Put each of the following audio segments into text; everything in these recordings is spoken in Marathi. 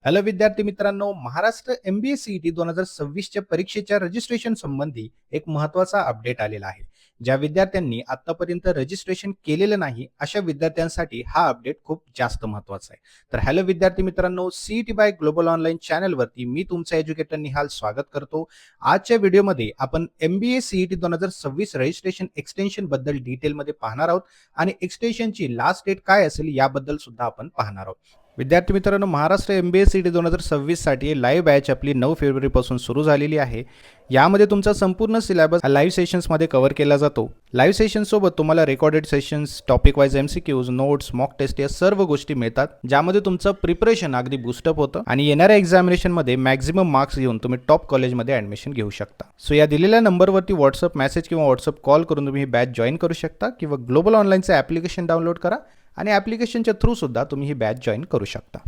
हॅलो विद्यार्थी मित्रांनो, महाराष्ट्र MBA CET 2026च्या परीक्षेच्या रजिस्ट्रेशन संबंधी एक महत्त्वाचा अपडेट आलेला आहे. ज्या विद्यार्थ्यांनी आतापर्यंत रजिस्ट्रेशन केलेलं नाही, अशा विद्यार्थ्यांसाठी हा अपडेट खूप जास्त महत्त्वाचा आहे. तर हॅलो विद्यार्थी मित्रांनो, CET बाय ग्लोबल ऑनलाईन चॅनलवरती मी तुमचा एज्युकेटर निहाल स्वागत करतो. आजच्या व्हिडिओमध्ये आपण MBA CET 2026 रजिस्ट्रेशन एक्सटेन्शन बद्दल डिटेलमध्ये पाहणार आहोत आणि एक्सटेन्शनची लास्ट डेट काय असेल याबद्दल सुद्धा आपण पाहणार आहोत. विद्यार्थी मित्रांनो, महाराष्ट्र MBA CET 2026 साठी लाईव्ह बॅच आपली 9 फेब्रुवारीपासून सुरू झालेली आहे. यामध्ये तुमचा संपूर्ण सिलेबस लाईव्ह सेशन्समध्ये कव्हर केला जातो. लाईव्ह सेशनसोबत तुम्हाला recorded sessions, topic wise MCQs, notes, mock test या सर्व गोष्टी मिळतात, ज्यामध्ये तुमचं प्रिपरेशन अगदी बूस्टअप होतं आणि येणाऱ्या एक्झामिनेशनमध्ये मॅक्झिमम मार्क्स घेऊन तुम्ही टॉप कॉलेजमध्ये ॲडमिशन घेऊ शकता. सो या दिलेल्या नंबरवरती व्हॉट्सअप मेसेज किंवा व्हॉट्सअप कॉल करून तुम्ही ही बॅच जॉईन करू शकता किंवा ग्लोबल ऑनलाईनचं ॲप्लिकेशन डाउनलोड करा आणि ॲप्लिकेशनच्या थ्रू सुद्धा तुम्ही ही बॅच जॉईन करू शकता.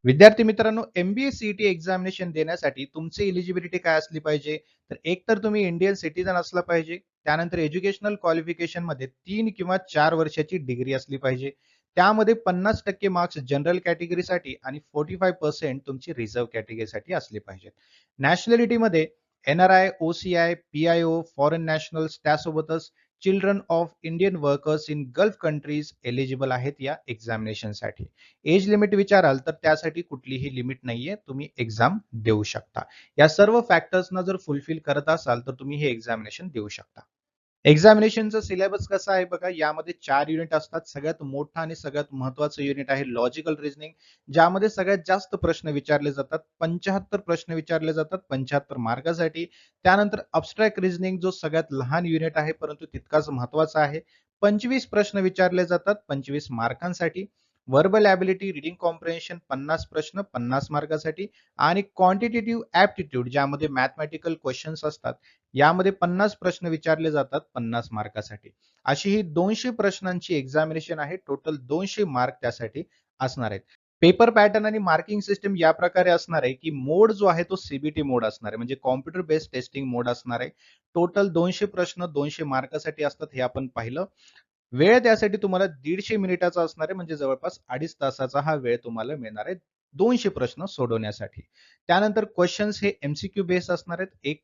विद्यार्थी मित्रांनो, MBA CET एक्झामिनेशन देण्यासाठी तुमची एलिजिबिलिटी काय असली पाहिजे? तर एक तर तुम्ही इंडियन सिटीजन असला पाहिजे. त्यानंतर एज्युकेशनल क्वालिफिकेशन मध्ये 3 किंवा 4 वर्षाची डिग्री असली पाहिजे. त्यामध्ये 50% मार्क्स जनरल कॅटेगरीसाठी आणि 45% तुमची रिझर्व्ह कॅटेगरीसाठी असले पाहिजेत. नॅशनॅलिटीमध्ये NRI, OCI, PIO, foreign nationals, त्यासोबतच children of Indian workers in Gulf countries eligible आहेत या एक्झामिनेशनसाठी. एज लिमिट विचाराल तर त्यासाठी कुठलीही लिमिट नाहीये, तुम्ही एक्झाम देऊ शकता. या सर्व फॅक्टर्सना जर फुलफिल करत असाल तर तुम्ही हे एक्झामिनेशन देऊ शकता. एक्झामिनेशनचा सिलेबस कसा आहे बघा, यामध्ये 4 युनिट असतात. सगळ्यात मोठा आणि सगळ्यात महत्त्वाचं युनिट आहे लॉजिकल रिझनिंग, ज्यामध्ये सगळ्यात जास्त प्रश्न विचारले जातात. 75 प्रश्न विचारले जातात 75 मार्कासाठी. त्यानंतर अब्स्ट्रॅक्ट रिझनिंग जो सगळ्यात लहान युनिट आहे परंतु तितकाच महत्त्वाचा आहे. 25 प्रश्न विचारले जातात 25 मार्कांसाठी. व्हर्बल ॲबिलिटी, रीडिंग कॉम्प्रिहेन्शन 50 प्रश्न 50 मार्कासाठी आणि क्वांटिटेटिव्ह ॲप्टिट्यूड ज्यामध्ये मॅथमॅटिकल क्वेश्चन्स असतात, यामध्ये 50 प्रश्न विचारले जातात 50 मार्कासाठी. अशी ही 200 प्रश्नांची एक्झामिनेशन आहे. टोटल 200 मार्क त्यासाठी असणार आहेत. पेपर पॅटर्न आणि मार्किंग सिस्टम या प्रकारे असणार आहे की मोड जो आहे तो CBT मोड असणार आहे, म्हणजे कॉम्प्युटर बेस्ड टेस्टिंग मोड असणार आहे. टोटल 200 प्रश्न 200 मार्कासाठी असतात, हे आपण पाहिलं. वेळ त्यासाठी तुम्हाला 150 मिनिटाचा असणार आहे, म्हणजे जवळपास 2.5 तासाचा हा वेळ तुम्हाला मिळणार आहे 200 प्रश्न सोडवण्यासाठी. त्यानंतर क्वेश्चन्स हे MCQ बेस्ड असणार आहेत. एक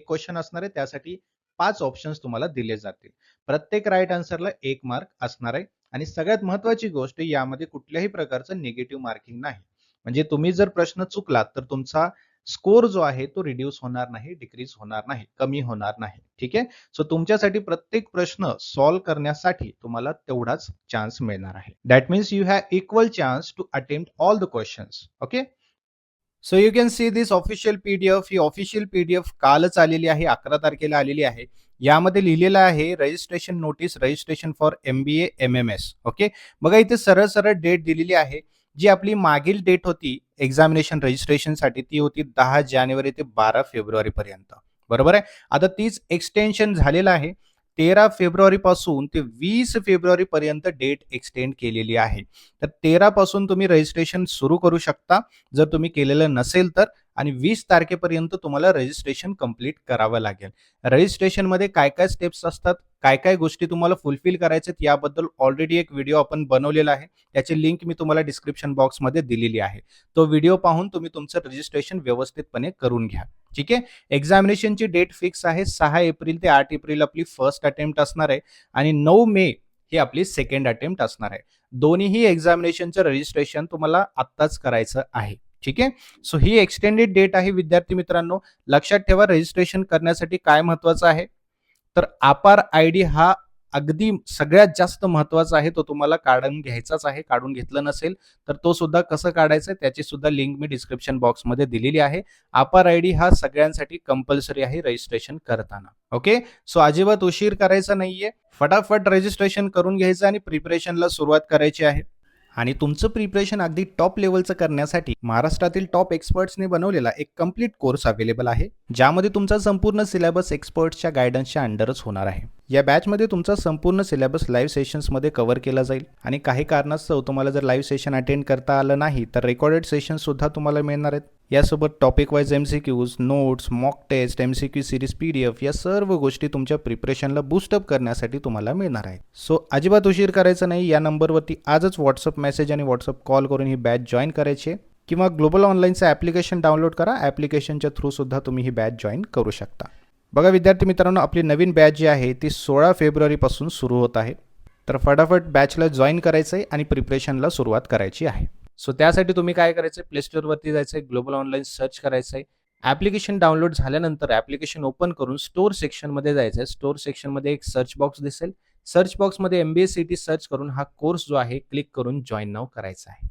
क्वेश्चन असणार आहे, त्यासाठी 5 ऑप्शन्स तुम्हाला दिले जातील. प्रत्येक राईट आन्सरला 1 मार्क असणार आहे आणि सगळ्यात महत्त्वाची गोष्ट, यामध्ये कुठल्याही प्रकारचं निगेटिव्ह मार्किंग नाही. म्हणजे तुम्ही जर प्रश्न चुकलात तर तुमचा स्कोर जो आहे तो रिड्यूस होणार नाही, डिक्रीज होणार नाही, कमी होणार नाही. ठीक आहे. सो तुमच्यासाठी प्रत्येक प्रश्न सॉल्व्ह करण्यासाठी तुम्हाला तेवढाच चान्स मिळणार आहे. That means you have equal chance to attempt all the questions. Okay. So you can see this official PDF. ही ऑफिशियल PDF कालच आलेली आहे, 11 तारखेला आलेली आहे. यामध्ये लिहिलेलं आहे registration notice, registration for MBA MMS. Okay. बघा इथे सरळ सरळ डेट दिलेली आहे. जी आपली मागील डेट होती एक्झामिनेशन रजिस्ट्रेशनसाठी, ती होती 10 जानेवारी ते 12 फेब्रुवारी पर्यंत. बरोबर आहे. आता तीच एक्सटेन्शन झालेलं आहे. 13 फेब्रुवारी पासून ते 20 फेब्रुवारी पर्यंत डेट एक्सटेंड केलेली आहे. तर 13 पासून तुम्ही रजिस्ट्रेशन सुरू करू शकता जर तुम्ही केलेलं नसेल तर, आणि 20 तारखेपर्यंत तुम्हाला रजिस्ट्रेशन कंप्लीट करावं लागेल. रजिस्ट्रेशनमध्ये काय काय स्टेप्स असतात, काय काय गोष्टी तुम्हाला फुलफिल करायच्यात, याबद्दल ऑलरेडी एक व्हिडिओ आपण बनवलेला आहे. त्याची लिंक मी तुम्हाला डिस्क्रिप्शन बॉक्समध्ये दिलेली आहे. तो व्हिडिओ पाहून तुम्ही तुमचं रजिस्ट्रेशन व्यवस्थितपणे करून घ्या. ठीक आहे. एक्झामिनेशनची डेट फिक्स आहे. 6 एप्रिल ते 8 एप्रिल आपली फर्स्ट अटेम्प्ट असणार आहे आणि 9 मे ही आपली सेकंड अटेम्प्ट असणार आहे. दोन्हीही एक्झामिनेशनचं रजिस्ट्रेशन तुम्हाला आत्ताच करायचं आहे. ठीक आहे. सो ही एक्सटेंडेड डेट आहे विद्यार्थी मित्रांनो. लक्षात ठेवा, रजिस्ट्रेशन करण्यासाठी काय महत्वाचं आहे, तर आपार ID हा अगदी सगळ्यात जास्त महत्वाचा आहे. तो तुम्हाला काढून घ्यायचाच आहे. काढून घेतलं नसेल तर तो सुद्धा कसं काढायचं त्याची सुद्धा लिंक मी डिस्क्रिप्शन बॉक्समध्ये दिलेली आहे. आपार ID हा सगळ्यांसाठी कंपल्सरी आहे रजिस्ट्रेशन करताना. ओके. सो अजिबात उशीर करायचा नाहीये. फटाफट रजिस्ट्रेशन करून घ्यायचं आणि प्रिपरेशनला सुरुवात करायची आहे. आणि तुमचं प्रिपरेशन अगदी टॉप लेवलचं करण्यासाठी महाराष्ट्रातील टॉप एक्सपर्ट्सने बनवलेला एक कम्प्लीट कोर्स अवेलेबल आहे, ज्यामध्ये तुमचा संपूर्ण सिलेबस एक्सपर्ट्सच्या गायडन्सच्या अंडरच होणार आहे. या बॅचमध्ये तुमचा संपूर्ण सिलेबस लाईव्ह सेशन्समध्ये कव्हर केला जाईल आणि काही कारणास्तव तुम्हाला जर लाईव्ह सेशन अटेंड करता आलं नाही तर रेकॉर्डेड सेशन सुद्धा तुम्हाला मिळणार आहेत. यासोबत topic wise MCQs, notes, mock test, MCQ series PDF या सर्व गोष्टी तुमच्या प्रिपरेशनला बूस्टअप करण्यासाठी तुम्हाला मिळणार आहेत. सो अजिबात उशीर करायचा नाही. या नंबरवरती आजच व्हॉट्सअप मेसेज आणि व्हॉट्सअप कॉल करून ही बॅच जॉईन करायची. किंवा ग्लोबल ऑनलाईनचं ॲप्लिकेशन डाउनलोड करा. ॲप्लिकेशनच्या थ्रूसुद्धा तुम्ही ही बॅच जॉईन करू शकता. बघा विद्यार्थी मित्रांनो, आपली नवीन बॅच जी आहे ती 16 फेब्रुवारीपासून सुरू होत आहे. तर फटाफट बॅचला जॉईन करायचं आहे आणि प्रिपरेशनला सुरुवात करायची आहे. सो त्यासाठी तुम्ही काय करायचं आहे, प्ले स्टोअरवरती जायचं आहे, ग्लोबल ऑनलाईन सर्च करायचं आहे. ॲप्लिकेशन डाउनलोड झाल्यानंतर ॲप्लिकेशन ओपन करून स्टोअर सेक्शनमध्ये जायचं आहे. स्टोअर सेक्शनमध्ये एक सर्च बॉक्स दिसेल. सर्च बॉक्समध्ये MBA CET सर्च करून हा कोर्स जो आहे क्लिक करून जॉईन नाव करायचा आहे.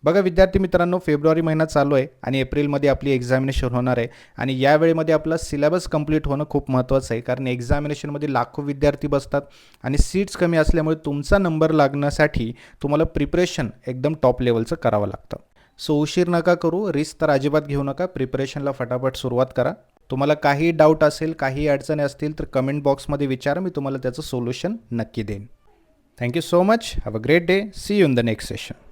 बघा विद्यार्थी मित्रांनो, फेब्रुवारी महिना चालू आहे आणि एप्रिलमध्ये आपली एक्झामिनेशन होणार आहे आणि यावेळेमध्ये आपला सिलेबस कंप्लीट होणं खूप महत्त्वाचं आहे. कारण एक्झामिनेशनमध्ये लाखो विद्यार्थी बसतात आणि सीट्स कमी असल्यामुळे तुमचा नंबर लागण्यासाठी तुम्हाला प्रिपरेशन एकदम टॉप लेवलचं करावं लागतं. सो उशीर नका करू, रिस्क तर अजिबात घेऊ नका. प्रिपरेशनला फटाफट सुरुवात करा. तुम्हाला काही डाऊट असेल, काही अडचणी असतील तर कमेंट बॉक्समध्ये विचारा, मी तुम्हाला त्याचं सोल्युशन नक्की देईन. Thank you so much. Have a great day. See you in the next session.